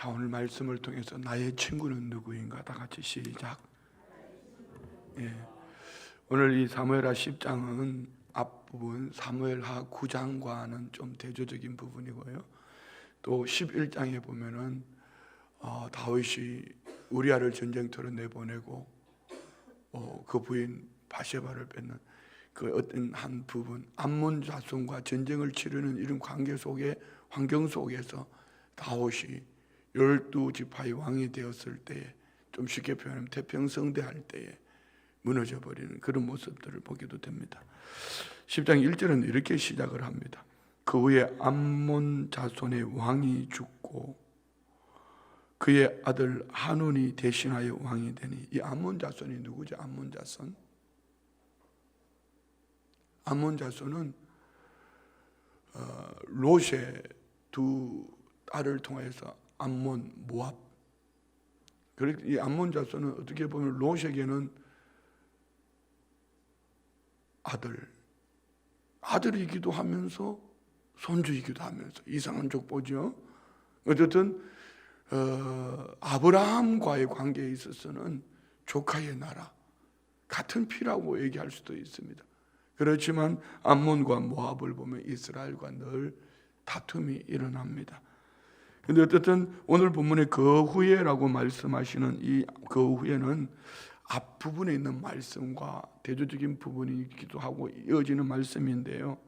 자, 오늘 말씀을 통해서 나의 친구는 누구인가? 다 같이 시작. 예. 오늘 이 사무엘하 10장은 앞부분 사무엘하 9장과는 좀 대조적인 부분이고요. 또 11장에 보면은 다윗이 우리아를 전쟁터로 내보내고 그 부인 바세바를 뺏는 그 어떤 한 부분, 암몬 자손과 전쟁을 치르는 이런 관계 속에, 환경 속에서 다윗이 12지파의 왕이 되었을 때에, 좀 쉽게 표현하면 태평성대할 때에 무너져 버리는 그런 모습들을 보기도 됩니다. 10장 1절은 이렇게 시작을 합니다. 그 후에 암몬 자손의 왕이 죽고 그의 아들 한운이 대신하여 왕이 되니, 이 암몬 자손이 누구죠? 암몬 자손. 암몬 자손은 롯의 두 딸을 통해서 암몬, 모압. 그리고 이 암몬 자손은 어떻게 보면 롯에게는 아들이기도 하면서 손주이기도 하면서 이상한 족보죠. 어쨌든 아브라함과의 관계에 있어서는 조카의 나라, 같은 피라고 얘기할 수도 있습니다. 그렇지만 암몬과 모압을 보면 이스라엘과 늘 다툼이 일어납니다. 그런데 어쨌든 오늘 본문에 그 후에라고 말씀하시는 이 그 후에는 앞부분에 있는 말씀과 대조적인 부분이기도 하고 이어지는 말씀인데요,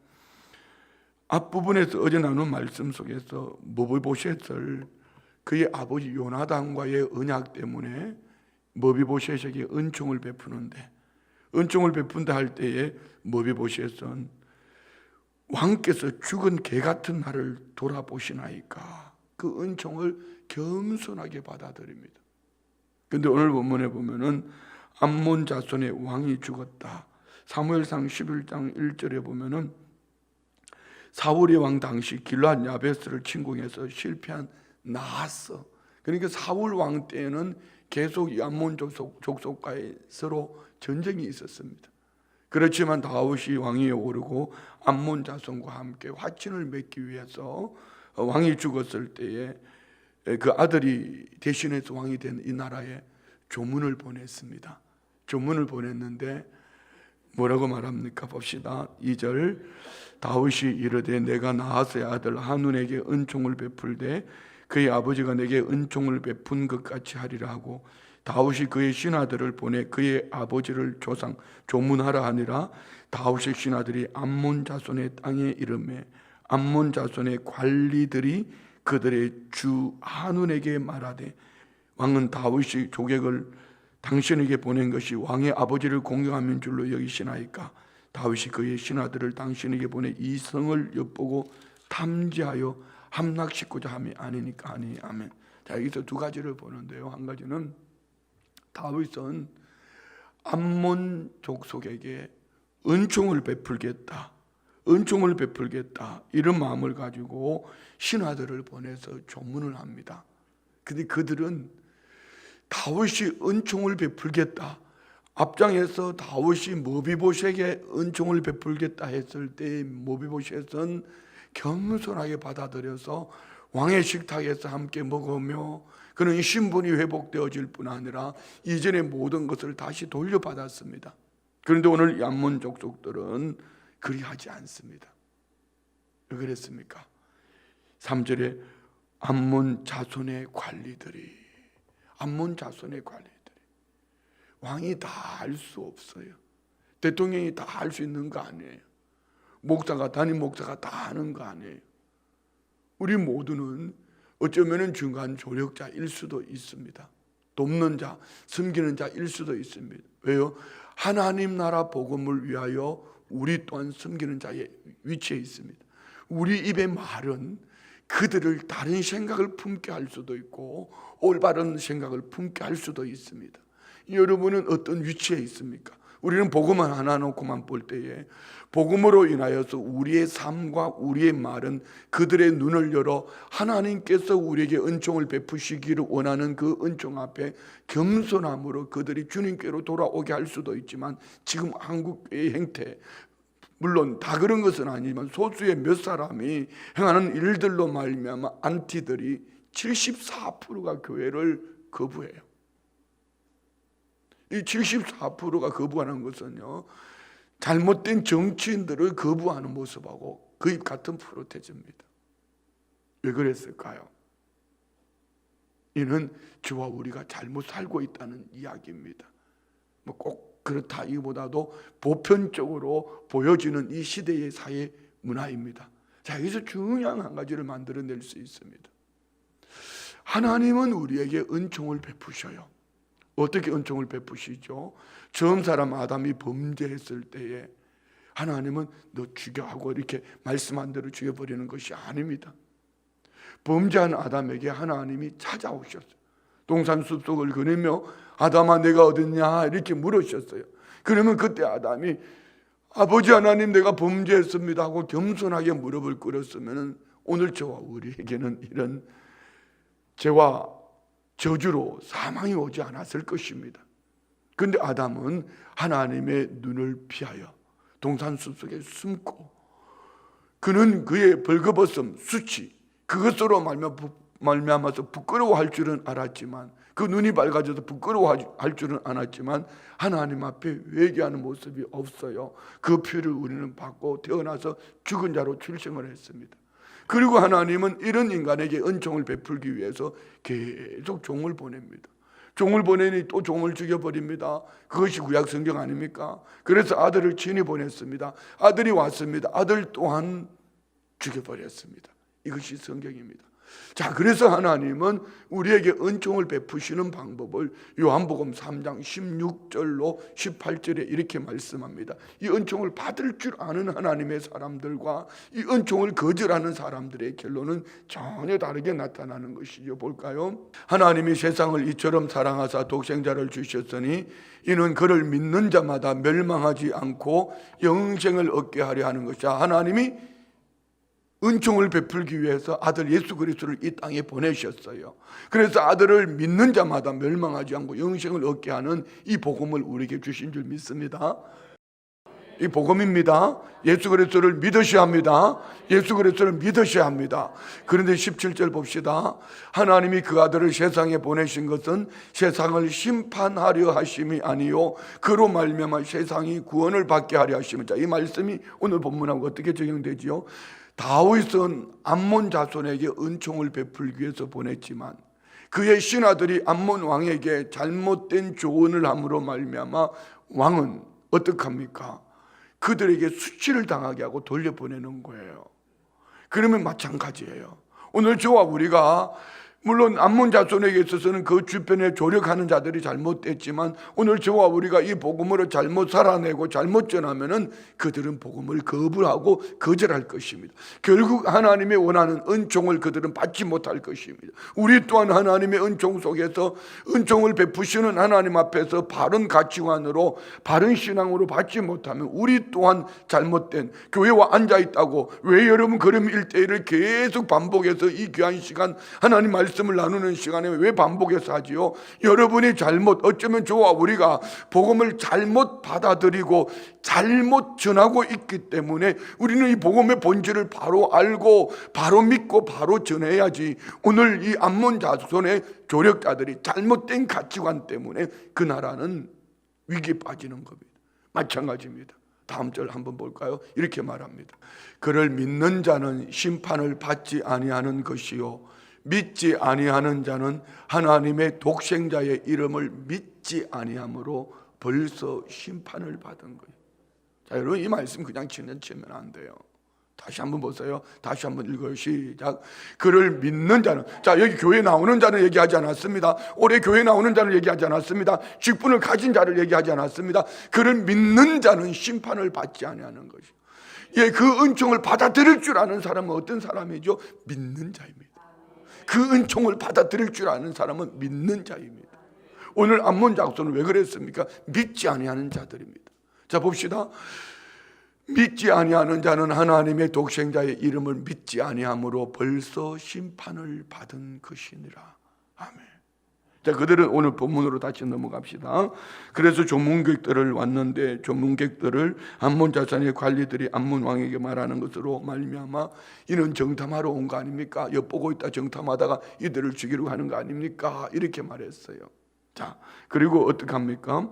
앞부분에서 어제 나눈 말씀 속에서 머비보셋을 그의 아버지 요나단과의 언약 때문에 머비보셋에게 은총을 베푸는데, 은총을 베푼다 할 때에 머비보셋은 왕께서 죽은 개 같은 나를 돌아보시나이까 그 은총을 겸손하게 받아들입니다. 그런데 오늘 본문에 보면은 암몬 자손의 왕이 죽었다. 사무엘상 11장 1절에 보면은 사울의 왕 당시 길르앗 야베스를 침공해서 실패한 나하스, 그러니까 사울 왕 때에는 계속 이 암몬 족속과의 서로 전쟁이 있었습니다. 그렇지만 다윗이 왕위에 오르고 암몬 자손과 함께 화친을 맺기 위해서 왕이 죽었을 때에 그 아들이 대신해서 왕이 된 이 나라에 조문을 보냈습니다. 조문을 보냈는데 뭐라고 말합니까? 봅시다. 2절, 다윗이 이르되 내가 나하스의 아들 한운에게 은총을 베풀되 그의 아버지가 내게 은총을 베푼 것 같이 하리라 하고, 다윗이 그의 신하들을 보내 그의 아버지를 조문하라 하니라. 다윗의 신하들이 암몬 자손의 땅에 이르매 암몬 자손의 관리들이 그들의 주 한운에게 말하되, 왕은 다윗이 조객을 당신에게 보낸 것이 왕의 아버지를 공경하는 줄로 여기시나이까? 다윗이 그의 신하들을 당신에게 보내 이 성을 엿보고 탐지하여 함락시키고자 함이 아니니까 하니. 아멘. 자, 여기서 두 가지를 보는데요, 한 가지는 다윗은 암몬 족속에게 은총을 베풀겠다, 은총을 베풀겠다, 이런 마음을 가지고 신하들을 보내서 조문을 합니다. 근데 그들은 다윗이 은총을 베풀겠다, 앞장에서 다윗이 머비보셋에게 은총을 베풀겠다 했을 때 머비보셋은 겸손하게 받아들여서 왕의 식탁에서 함께 먹으며 그는 신분이 회복되어질 뿐 아니라 이전의 모든 것을 다시 돌려받았습니다. 그런데 오늘 암몬 족속들은 그리하지 않습니다. 왜 그랬습니까? 3절에 암몬 자손의 관리들이, 암몬 자손의 관리들이, 왕이 다 할 수 없어요. 대통령이 다 할 수 있는 거 아니에요. 목사가, 담임 목사가 다 하는 거 아니에요. 우리 모두는 어쩌면 중간 조력자일 수도 있습니다. 돕는 자, 섬기는 자일 수도 있습니다. 왜요? 하나님 나라 복음을 위하여 우리 또한 섬기는 자의 위치에 있습니다. 우리 입의 말은 그들을 다른 생각을 품게 할 수도 있고 올바른 생각을 품게 할 수도 있습니다. 여러분은 어떤 위치에 있습니까? 우리는 복음만 하나 놓고만 볼 때에 복음으로 인하여서 우리의 삶과 우리의 말은 그들의 눈을 열어 하나님께서 우리에게 은총을 베푸시기를 원하는 그 은총 앞에 겸손함으로 그들이 주님께로 돌아오게 할 수도 있지만, 지금 한국의 행태, 물론 다 그런 것은 아니지만 소수의 몇 사람이 행하는 일들로 말미암아 안티들이 74%가 교회를 거부해요. 이 74%가 거부하는 것은요, 잘못된 정치인들을 거부하는 모습하고 거의 같은 프로테즈입니다. 왜 그랬을까요? 이는 저와 우리가 잘못 살고 있다는 이야기입니다. 뭐 꼭 그렇다 이보다도 보편적으로 보여지는 이 시대의 사회 문화입니다. 자, 여기서 중요한 한 가지를 만들어낼 수 있습니다. 하나님은 우리에게 은총을 베푸셔요. 어떻게 은총을 베푸시죠? 처음 사람 아담이 범죄했을 때에 하나님은 너 죽여 하고 이렇게 말씀한 대로 죽여버리는 것이 아닙니다. 범죄한 아담에게 하나님이 찾아오셨어요. 동산 숲속을 거니며 아담아 내가 어딨냐 이렇게 물으셨어요. 그러면 그때 아담이 아버지 하나님 내가 범죄했습니다 하고 겸손하게 무릎을 꿇었으면 오늘 저와 우리에게는 이런 죄와 저주로 사망이 오지 않았을 것입니다. 그런데 아담은 하나님의 눈을 피하여 동산 숲속에 숨고 그는 그의 벌거벗음 수치 그것으로 말미암아서 부끄러워할 줄은 알았지만 그 눈이 밝아져서 부끄러워할 줄은 알았지만 하나님 앞에 회개하는 모습이 없어요. 그 피를 우리는 받고 태어나서 죽은 자로 출생을 했습니다. 그리고 하나님은 이런 인간에게 은총을 베풀기 위해서 계속 종을 보냅니다. 종을 보내니 또 종을 죽여버립니다. 그것이 구약 성경 아닙니까? 그래서 아들을 친히 보냈습니다. 아들이 왔습니다. 아들 또한 죽여버렸습니다. 이것이 성경입니다. 자, 그래서 하나님은 우리에게 은총을 베푸시는 방법을 요한복음 3장 16절로 18절에 이렇게 말씀합니다. 이 은총을 받을 줄 아는 하나님의 사람들과 이 은총을 거절하는 사람들의 결론은 전혀 다르게 나타나는 것이죠. 볼까요? 하나님이 세상을 이처럼 사랑하사 독생자를 주셨으니 이는 그를 믿는 자마다 멸망하지 않고 영생을 얻게 하려 하는 것이야. 하나님이 은총을 베풀기 위해서 아들 예수 그리스도를 이 땅에 보내셨어요. 그래서 아들을 믿는 자마다 멸망하지 않고 영생을 얻게 하는 이 복음을 우리에게 주신 줄 믿습니다. 이 복음입니다. 예수 그리스도를 믿으셔야 합니다. 예수 그리스도를 믿으셔야 합니다. 그런데 17절 봅시다. 하나님이 그 아들을 세상에 보내신 것은 세상을 심판하려 하심이 아니요 그로 말미암아 세상이 구원을 받게 하려 하심이다. 이 말씀이 오늘 본문하고 어떻게 적용되지요? 다윗은 암몬 자손에게 은총을 베풀기 위해서 보냈지만 그의 신하들이 암몬 왕에게 잘못된 조언을 함으로 말미암아 왕은 어떡합니까? 그들에게 수치를 당하게 하고 돌려보내는 거예요. 그러면 마찬가지예요. 오늘 저와 우리가 물론 암몬 자손에게 있어서는 그 주변에 조력하는 자들이 잘못됐지만 오늘 저와 우리가 이 복음으로 잘못 살아내고 잘못 전하면은 그들은 복음을 거부하고 거절할 것입니다. 결국 하나님의 원하는 은총을 그들은 받지 못할 것입니다. 우리 또한 하나님의 은총 속에서 은총을 베푸시는 하나님 앞에서 바른 가치관으로 바른 신앙으로 받지 못하면 우리 또한 잘못된 교회와 앉아있다고 왜 여러분 그럼 1대1을 계속 반복해서 이 귀한 시간 하나님 말씀을 나누는 시간에 왜 반복해서 하지요? 여러분이 잘못 어쩌면 저와 우리가 복음을 잘못 받아들이고 잘못 전하고 있기 때문에 우리는 이 복음의 본질을 바로 알고 바로 믿고 바로 전해야지. 오늘 이 암몬 자손의 조력자들이 잘못된 가치관 때문에 그 나라는 위기에 빠지는 겁니다. 마찬가지입니다. 다음 절 한번 볼까요? 이렇게 말합니다. 그를 믿는 자는 심판을 받지 아니하는 것이요 믿지 아니하는 자는 하나님의 독생자의 이름을 믿지 아니함으로 벌써 심판을 받은 거예요. 자, 여러분 이 말씀 그냥 지나치면 안 돼요. 다시 한번 보세요. 다시 한번 읽어요. 시작. 그를 믿는 자는, 자 여기 교회 나오는 자는 얘기하지 않았습니다. 올해 교회 나오는 자는 얘기하지 않았습니다. 직분을 가진 자를 얘기하지 않았습니다. 그를 믿는 자는 심판을 받지 아니하는 것이요. 예, 그 은총을 받아들일 줄 아는 사람은 어떤 사람이죠? 믿는 자입니다. 그 은총을 받아들일 줄 아는 사람은 믿는 자입니다. 오늘 암몬 자손은 왜 그랬습니까? 믿지 아니하는 자들입니다. 자 봅시다. 믿지 아니하는 자는 하나님의 독생자의 이름을 믿지 아니함으로 벌써 심판을 받은 것이니라. 아멘. 자, 그들은 오늘 본문으로 다시 넘어갑시다. 그래서 조문객들을 왔는데 조문객들을 암몬 자산의 관리들이 암몬 왕에게 말하는 것으로 말미암아 이는 정탐하러 온 거 아닙니까? 엿보고 있다 정탐하다가 이들을 죽이려고 하는 거 아닙니까? 이렇게 말했어요. 자, 그리고 어떻게 합니까?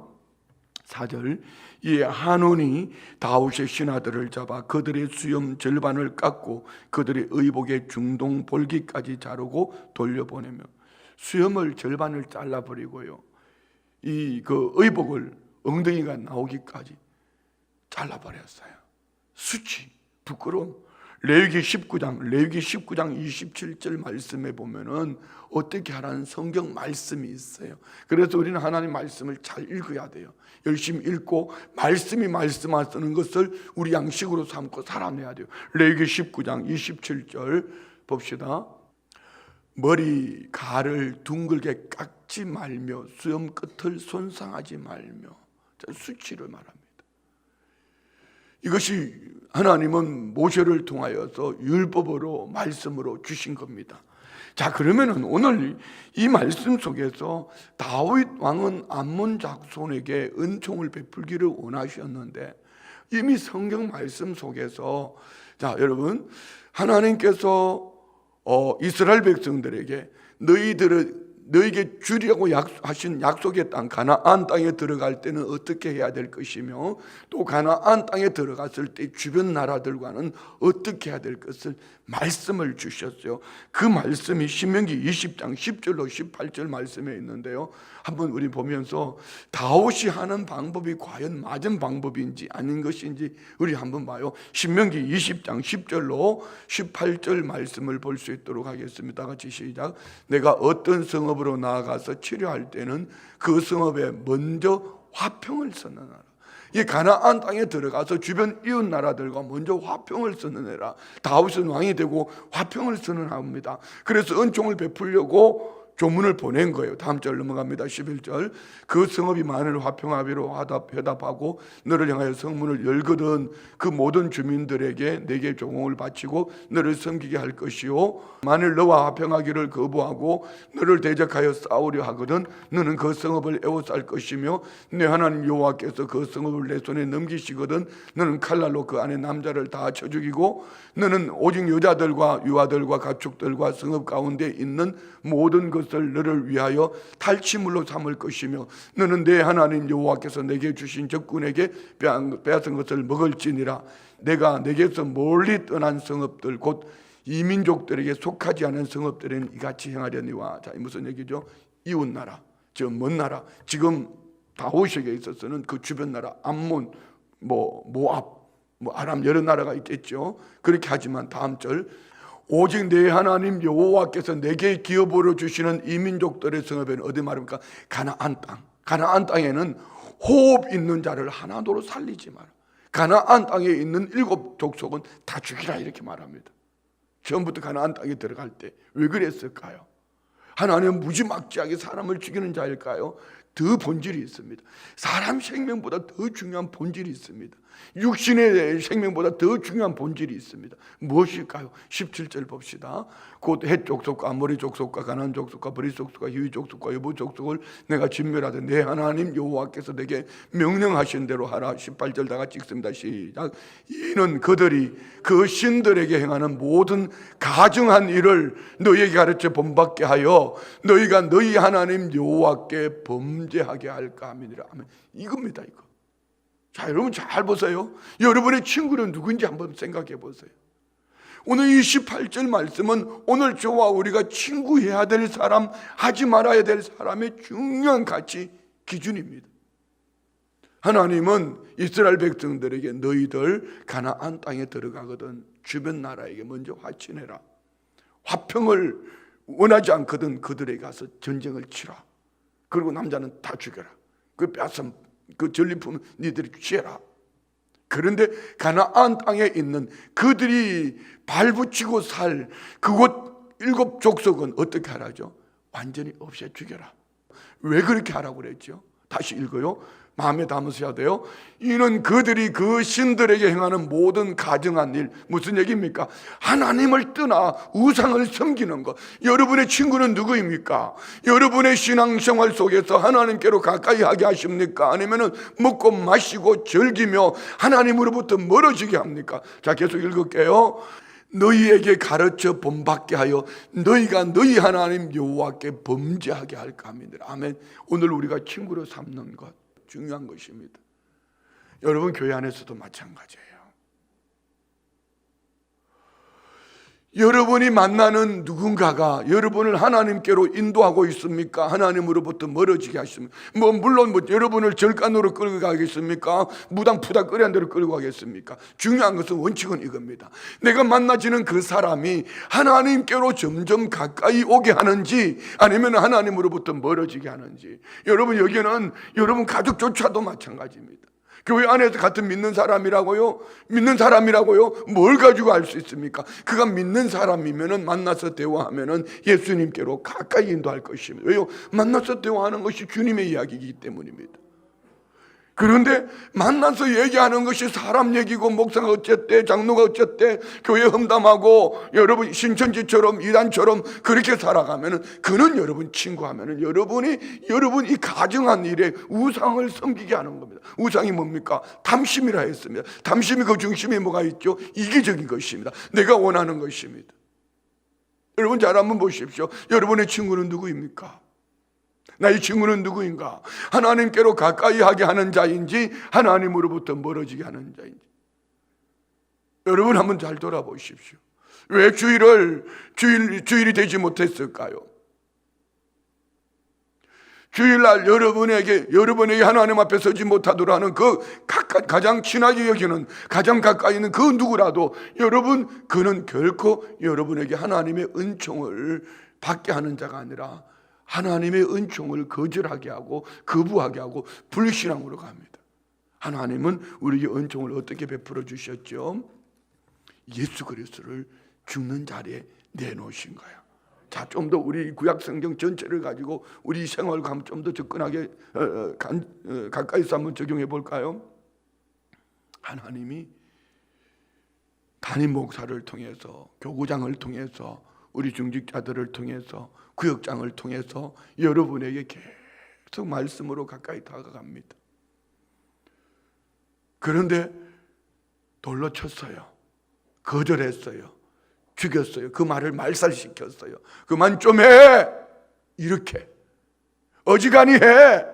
4절, 이에 한온이 다윗의 신하들을 잡아 그들의 수염 절반을 깎고 그들의 의복의 중동 볼기까지 자르고 돌려보내며, 수염을 절반을 잘라버리고요, 이 그 의복을 엉덩이가 나오기까지 잘라버렸어요. 수치, 부끄러움. 레위기 19장 27절 말씀에 보면은 어떻게 하라는 성경 말씀이 있어요. 그래서 우리는 하나님 말씀을 잘 읽어야 돼요. 열심히 읽고 말씀이 말씀하시는 것을 우리 양식으로 삼고 살아내야 돼요. 레위기 19장 27절 봅시다. 머리 가를 둥글게 깎지 말며 수염 끝을 손상하지 말며. 수치를 말합니다. 이것이 하나님은 모세를 통하여서 율법으로 말씀으로 주신 겁니다. 자, 그러면은 오늘 이 말씀 속에서 다윗 왕은 암몬 자손에게 은총을 베풀기를 원하셨는데, 이미 성경 말씀 속에서, 자 여러분, 하나님께서 이스라엘 백성들에게 너에게 주리라고 하신 약속의 땅 가나안 땅에 들어갈 때는 어떻게 해야 될 것이며, 또 가나안 땅에 들어갔을 때 주변 나라들과는 어떻게 해야 될 것을 말씀을 주셨어요. 그 말씀이 신명기 20장 10절로 18절 말씀에 있는데요, 한번 우리 보면서 다윗이 하는 방법이 과연 맞은 방법인지 아닌 것인지 우리 한번 봐요. 신명기 20장 10절로 18절 말씀을 볼 수 있도록 하겠습니다. 같이 시작. 내가 어떤 성읍으로 나아가서 치료할 때는 그 성읍에 먼저 화평을 선언하라. 이 가나안 땅에 들어가서 주변 이웃 나라들과 먼저 화평을 선언해라. 다윗은 왕이 되고 화평을 선언합니다. 그래서 은총을 베풀려고 조문을 보낸 거예요. 다음 절 넘어갑니다. 11절. 그 성읍이 만일 화평하기로 회답하고 너를 향하여 성문을 열거든 그 모든 주민들에게 내게 조공을 바치고 너를 섬기게 할 것이요, 만일 너와 화평하기를 거부하고 너를 대적하여 싸우려 하거든 너는 그 성읍을 에워쌀 것이며 내 하나님 여호와께서 그 성읍을 내 손에 넘기시거든 너는 칼날로 그 안에 남자를 다 쳐 죽이고 너는 오직 여자들과 유아들과 가축들과 성읍 가운데 있는 모든 것을 너를 위하여 탈취물로 삼을 것이며 너는 내 하나님 여호와께서 내게 주신 적군에게 빼앗은 것을 먹을지니라. 내가 내게서 멀리 떠난 성읍들 곧 이민족들에게 속하지 않은 성읍들은 이같이 행하려니와. 자, 무슨 얘기죠? 이웃나라, 저 먼 나라, 지금 다윗에게 있어서는 그 주변 나라 암몬, 모압, 아람 여러 나라가 있겠죠. 그렇게 하지만 다음 절, 오직 내 하나님 여호와께서 내게 기업으로 주시는 이민족들의 성읍에는 어디 말입니까? 가나안 땅. 가나안 땅에는 호흡 있는 자를 하나도 살리지 마라. 가나안 땅에 있는 7 족속은 다 죽이라, 이렇게 말합니다. 처음부터 가나안 땅에 들어갈 때 왜 그랬을까요? 하나님은 무지막지하게 사람을 죽이는 자일까요? 더 본질이 있습니다. 사람 생명보다 더 중요한 본질이 있습니다. 육신의 생명보다 더 중요한 본질이 있습니다. 무엇일까요? 17절 봅시다. 곧 헷 족속과 아모리 족속과 가나안 족속과 브릿 족속과 히위 족속과 여부 족속을 내가 진멸하되 내 하나님 여호와께서 내게 명령하신 대로 하라. 18절 다 같이 읽습니다. 시작. 이는 그들이 그 신들에게 행하는 모든 가증한 일을 너희에게 가르쳐 본받게 하여 너희가 너희 하나님 여호와께 범죄하게 할까 함이니라. 이겁니다, 이거. 자, 여러분 잘 보세요. 여러분의 친구는 누구인지 한번 생각해 보세요. 오늘 이 18절 말씀은 오늘 저와 우리가 친구해야 될 사람, 하지 말아야 될 사람의 중요한 가치 기준입니다. 하나님은 이스라엘 백성들에게 너희들 가나안 땅에 들어가거든 주변 나라에게 먼저 화친해라. 화평을 원하지 않거든 그들에게 가서 전쟁을 치라. 그리고 남자는 다 죽여라. 그 뺏은 그 전리품은 니들이 취해라. 그런데 가나안 땅에 있는 그들이 발붙이고 살 그곳 7 족속은 어떻게 하라죠? 완전히 없애 죽여라. 왜 그렇게 하라고 그랬죠? 다시 읽어요. 마음에 담으셔야 돼요. 이는 그들이 그 신들에게 행하는 모든 가증한 일. 무슨 얘기입니까? 하나님을 떠나 우상을 섬기는 것. 여러분의 친구는 누구입니까? 여러분의 신앙생활 속에서 하나님께로 가까이 하게 하십니까? 아니면 먹고 마시고 즐기며 하나님으로부터 멀어지게 합니까? 자, 계속 읽을게요. 너희에게 가르쳐 본받게 하여 너희가 너희 하나님 여호와께 범죄하게 할까 합니다. 아멘. 오늘 우리가 친구로 삼는 것 중요한 것입니다. 여러분 교회 안에서도 마찬가지예요. 여러분이 만나는 누군가가 여러분을 하나님께로 인도하고 있습니까? 하나님으로부터 멀어지게 하십니까? 물론 여러분을 절간으로 끌고 가겠습니까? 무당푸다 끌이한 대로 끌고 가겠습니까? 중요한 것은 원칙은 이겁니다. 내가 만나지는 그 사람이 하나님께로 점점 가까이 오게 하는지 아니면 하나님으로부터 멀어지게 하는지. 여러분 여기는 여러분 가족조차도 마찬가지입니다. 교회 안에서 같은 믿는 사람이라고요? 뭘 가지고 알 수 있습니까? 그가 믿는 사람이면은 만나서 대화하면은 예수님께로 가까이 인도할 것입니다. 왜요? 만나서 대화하는 것이 주님의 이야기이기 때문입니다. 그런데 만나서 얘기하는 것이 사람 얘기고 목사가 어쨌대 장로가 어쨌대 교회 험담하고 여러분 신천지처럼 이단처럼 그렇게 살아가면은 그는 여러분 친구하면은 여러분 이 가정한 일에 우상을 섬기게 하는 겁니다. 우상이 뭡니까? 탐심이라 했습니다. 탐심이 그 중심에 뭐가 있죠? 이기적인 것입니다. 내가 원하는 것입니다. 여러분 잘 한번 보십시오. 여러분의 친구는 누구입니까? 나의 친구는 누구인가? 하나님께로 가까이 하게 하는 자인지 하나님으로부터 멀어지게 하는 자인지. 여러분 한번 잘 돌아보십시오. 왜 주일이 되지 못했을까요? 주일날 여러분에게 하나님 앞에 서지 못하도록 하는 그 가장 친하게 여기는 가장 가까이 있는 그 누구라도 그는 결코 여러분에게 하나님의 은총을 받게 하는 자가 아니라 하나님의 은총을 거절하게 하고 거부하게 하고 불신앙으로 갑니다. 하나님은 우리에게 은총을 어떻게 베풀어 주셨죠? 예수 그리스도를 죽는 자리에 내놓으신 거예요. 자, 좀 더 우리 구약 성경 전체를 가지고 우리 생활과 좀 더 접근하게 가까이서 한번 적용해 볼까요? 하나님이 담임 목사를 통해서 교구장을 통해서 우리 중직자들을 통해서 구역장을 통해서 여러분에게 계속 말씀으로 가까이 다가갑니다. 그런데 돌로 쳤어요. 거절했어요. 죽였어요. 그 말을 말살시켰어요. 그만 좀 해! 이렇게. 어지간히 해!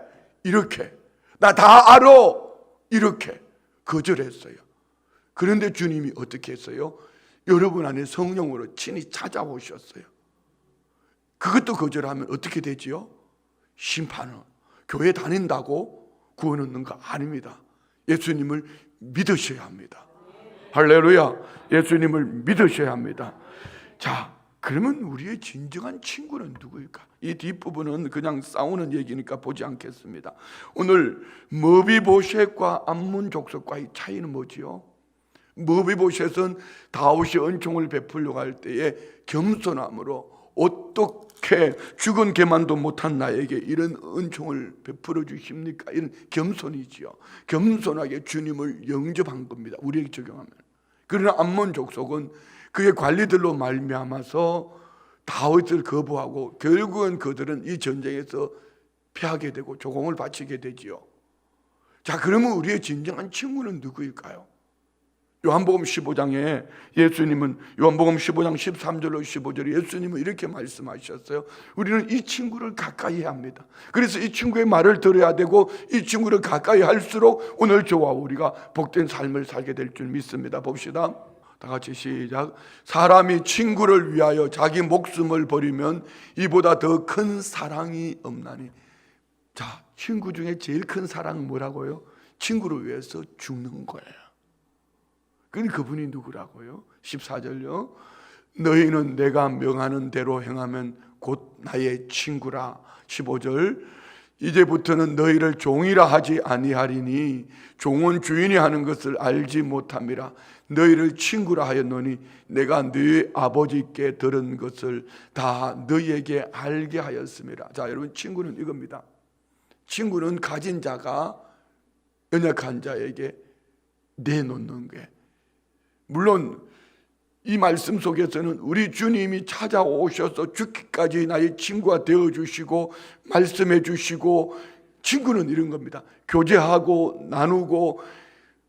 이렇게. 나 다 알아! 이렇게 거절했어요. 그런데 주님이 어떻게 했어요? 여러분 안에 성령으로 친히 찾아오셨어요. 그것도 거절하면 어떻게 되지요? 심판은. 교회 다닌다고 구원 얻는 거 아닙니다. 예수님을 믿으셔야 합니다. 할렐루야. 예수님을 믿으셔야 합니다. 자, 그러면 우리의 진정한 친구는 누구일까? 이 뒷부분은 그냥 싸우는 얘기니까 보지 않겠습니다. 오늘 머비보셋과 암몬 족속과의 차이는 뭐지요? 머비보셋은 다윗이 은총을 베풀려고 할 때에 겸손함으로 어떻게 죽은 개만도 못한 나에게 이런 은총을 베풀어 주십니까? 이런 겸손이지요. 겸손하게 주님을 영접한 겁니다. 우리에게 적용하면. 그러나 암몬 족속은 그의 관리들로 말미암아서 다윗을 거부하고 결국은 그들은 이 전쟁에서 패하게 되고 조공을 바치게 되지요. 자, 그러면 우리의 진정한 친구는 누구일까요? 요한복음 15장에 예수님은 요한복음 15장 13절로 15절에 예수님은 이렇게 말씀하셨어요. 우리는 이 친구를 가까이 해야 합니다. 그래서 이 친구의 말을 들어야 되고 이 친구를 가까이 할수록 오늘 저와 우리가 복된 삶을 살게 될 줄 믿습니다. 봅시다. 다 같이 시작. 사람이 친구를 위하여 자기 목숨을 버리면 이보다 더 큰 사랑이 없나니. 자, 친구 중에 제일 큰 사랑은 뭐라고요? 친구를 위해서 죽는 거예요. 그분이 누구라고요? 14절요. 너희는 내가 명하는 대로 행하면 곧 나의 친구라. 15절. 이제부터는 너희를 종이라 하지 아니하리니 종은 주인이 하는 것을 알지 못함이라. 너희를 친구라 하였노니 내가 너희 아버지께 들은 것을 다 너희에게 알게 하였음이라. 자, 여러분 친구는 이겁니다. 친구는 가진 자가 연약한 자에게 내놓는 게, 물론 이 말씀 속에서는 우리 주님이 찾아오셔서 죽기까지 나의 친구가 되어주시고 말씀해 주시고, 친구는 이런 겁니다. 교제하고 나누고.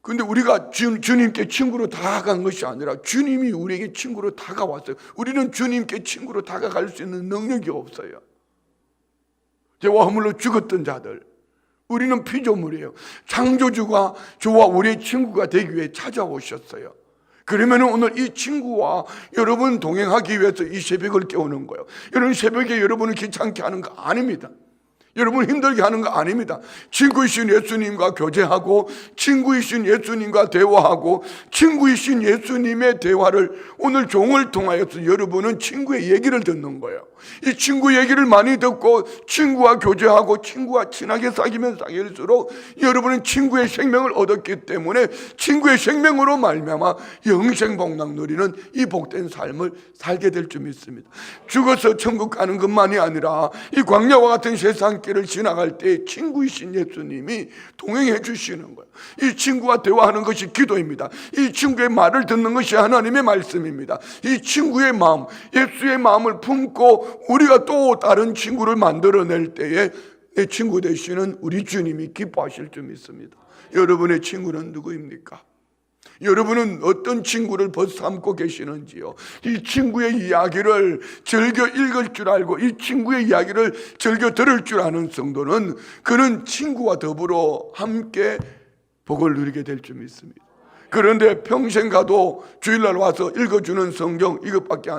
근데 우리가 주님께 친구로 다가간 것이 아니라 주님이 우리에게 친구로 다가왔어요. 우리는 주님께 친구로 다가갈 수 있는 능력이 없어요. 죄와 허물로 죽었던 자들, 우리는 피조물이에요. 창조주가 저와 우리의 친구가 되기 위해 찾아오셨어요. 그러면 오늘 이 친구와 여러분 동행하기 위해서 이 새벽을 깨우는 거예요. 여러분 새벽에 여러분을 귀찮게 하는 거 아닙니다. 여러분 힘들게 하는 거 아닙니다. 친구이신 예수님과 교제하고 친구이신 예수님과 대화하고 친구이신 예수님의 대화를 오늘 종을 통하여서 여러분은 친구의 얘기를 듣는 거예요. 이 친구 얘기를 많이 듣고 친구와 교제하고 친구와 친하게 사귀면 사귈수록 여러분은 친구의 생명을 얻었기 때문에 친구의 생명으로 말미암아 영생복락 누리는 이 복된 삶을 살게 될 줄 믿습니다. 죽어서 천국 가는 것만이 아니라 이 광야와 같은 세상길을 지나갈 때 친구이신 예수님이 동행해 주시는 거예요. 이 친구와 대화하는 것이 기도입니다. 이 친구의 말을 듣는 것이 하나님의 말씀입니다. 이 친구의 마음, 예수의 마음을 품고 우리가 또 다른 친구를 만들어낼 때에 내 친구 되시는 우리 주님이 기뻐하실 줄 믿습니다. 여러분의 친구는 누구입니까? 여러분은 어떤 친구를 벗삼고 계시는지요? 이 친구의 이야기를 즐겨 읽을 줄 알고 이 친구의 이야기를 즐겨 들을 줄 아는 성도는 그는 친구와 더불어 함께 복을 누리게 될 줄 믿습니다. 그런데 평생 가도 주일날 와서 읽어주는 성경 이것밖에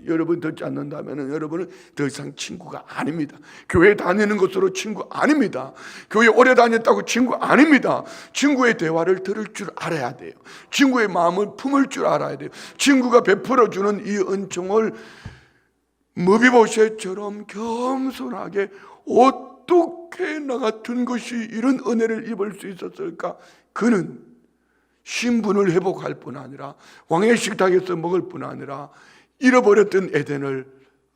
여러분 듣지 않는다면 여러분은 더 이상 친구가 아닙니다. 교회 다니는 것으로 친구 아닙니다. 교회 오래 다녔다고 친구 아닙니다. 친구의 대화를 들을 줄 알아야 돼요. 친구의 마음을 품을 줄 알아야 돼요. 친구가 베풀어주는 이 은총을 무비보셋처럼 겸손하게 어떻게 나 같은 것이 이런 은혜를 입을 수 있었을까? 그는 신분을 회복할 뿐 아니라 왕의 식탁에서 먹을 뿐 아니라 잃어버렸던 에덴을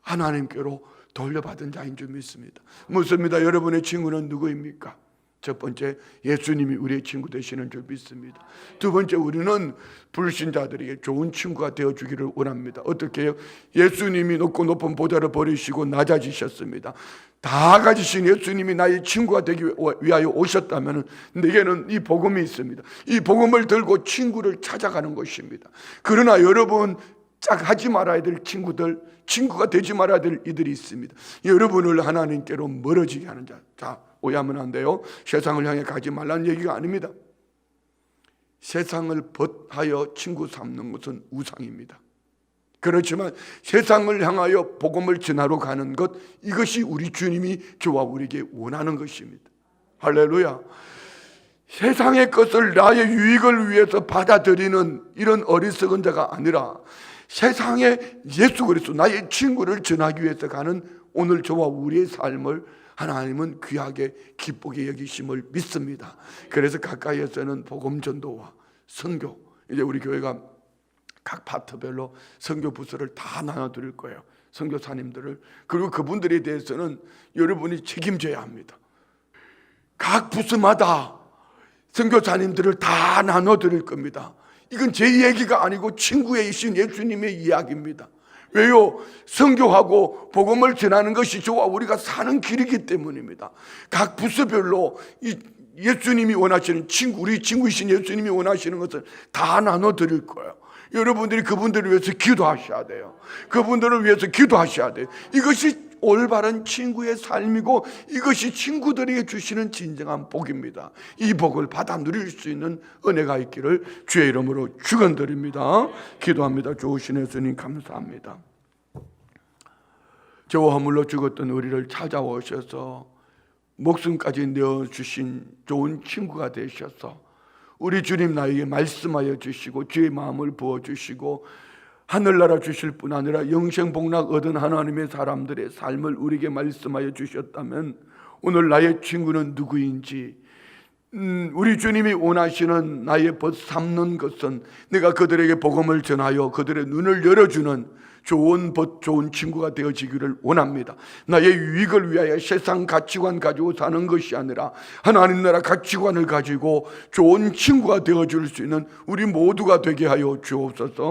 하나님께로 돌려받은 자인 줄 믿습니다. 묻습니다. 여러분의 친구는 누구입니까? 첫 번째, 예수님이 우리의 친구 되시는 줄 믿습니다. 두 번째, 우리는 불신자들에게 좋은 친구가 되어주기를 원합니다. 어떻게 해요? 예수님이 높고 높은 보좌를 버리시고 낮아지셨습니다. 다 가지신 예수님이 나의 친구가 되기 위하여 오셨다면 내게는 이 복음이 있습니다. 이 복음을 들고 친구를 찾아가는 것입니다. 그러나 여러분, 짝 하지 말아야 될 친구들, 친구가 되지 말아야 될 이들이 있습니다. 여러분을 하나님께로 멀어지게 하는 자. 자, 오해하면 안 돼요. 세상을 향해 가지 말라는 얘기가 아닙니다. 세상을 벗하여 친구 삼는 것은 우상입니다. 그렇지만 세상을 향하여 복음을 전하러 가는 것, 이것이 우리 주님이 저와 우리에게 원하는 것입니다. 할렐루야. 세상의 것을 나의 유익을 위해서 받아들이는 이런 어리석은 자가 아니라 세상에 예수 그리스도 나의 친구를 전하기 위해서 가는 오늘 저와 우리의 삶을 하나님은 귀하게 기쁘게 여기심을 믿습니다. 그래서 가까이에서는 복음 전도와 선교, 이제 우리 교회가 각 파트별로 선교 부서를 다 나눠드릴 거예요. 선교사님들을. 그리고 그분들에 대해서는 여러분이 책임져야 합니다. 각 부서마다 선교사님들을 다 나눠드릴 겁니다. 이건 제 얘기가 아니고 친구이신 예수님의 이야기입니다. 왜요? 선교하고 복음을 전하는 것이 저와 우리가 사는 길이기 때문입니다. 각 부서별로 예수님이 원하시는 친구, 우리 친구이신 예수님이 원하시는 것을 다 나눠드릴 거예요. 여러분들이 그분들을 위해서 기도하셔야 돼요. 그분들을 위해서 기도하셔야 돼요. 이것이 올바른 친구의 삶이고 이것이 친구들에게 주시는 진정한 복입니다. 이 복을 받아 누릴 수 있는 은혜가 있기를 주의 이름으로 축원드립니다. 기도합니다. 좋으신 예수님 감사합니다. 저와 허물로 죽었던 우리를 찾아오셔서 목숨까지 내어주신 좋은 친구가 되셔서 우리 주님 나에게 말씀하여 주시고 주의 마음을 부어주시고 하늘나라 주실 뿐 아니라 영생복락 얻은 하나님의 사람들의 삶을 우리에게 말씀하여 주셨다면 오늘 나의 친구는 누구인지, 우리 주님이 원하시는 나의 벗삼는 것은 내가 그들에게 복음을 전하여 그들의 눈을 열어주는 좋은 친구가 되어지기를 원합니다. 나의 유익을 위하여 세상 가치관 가지고 사는 것이 아니라 하나님 나라 가치관을 가지고 좋은 친구가 되어줄 수 있는 우리 모두가 되게 하여 주옵소서.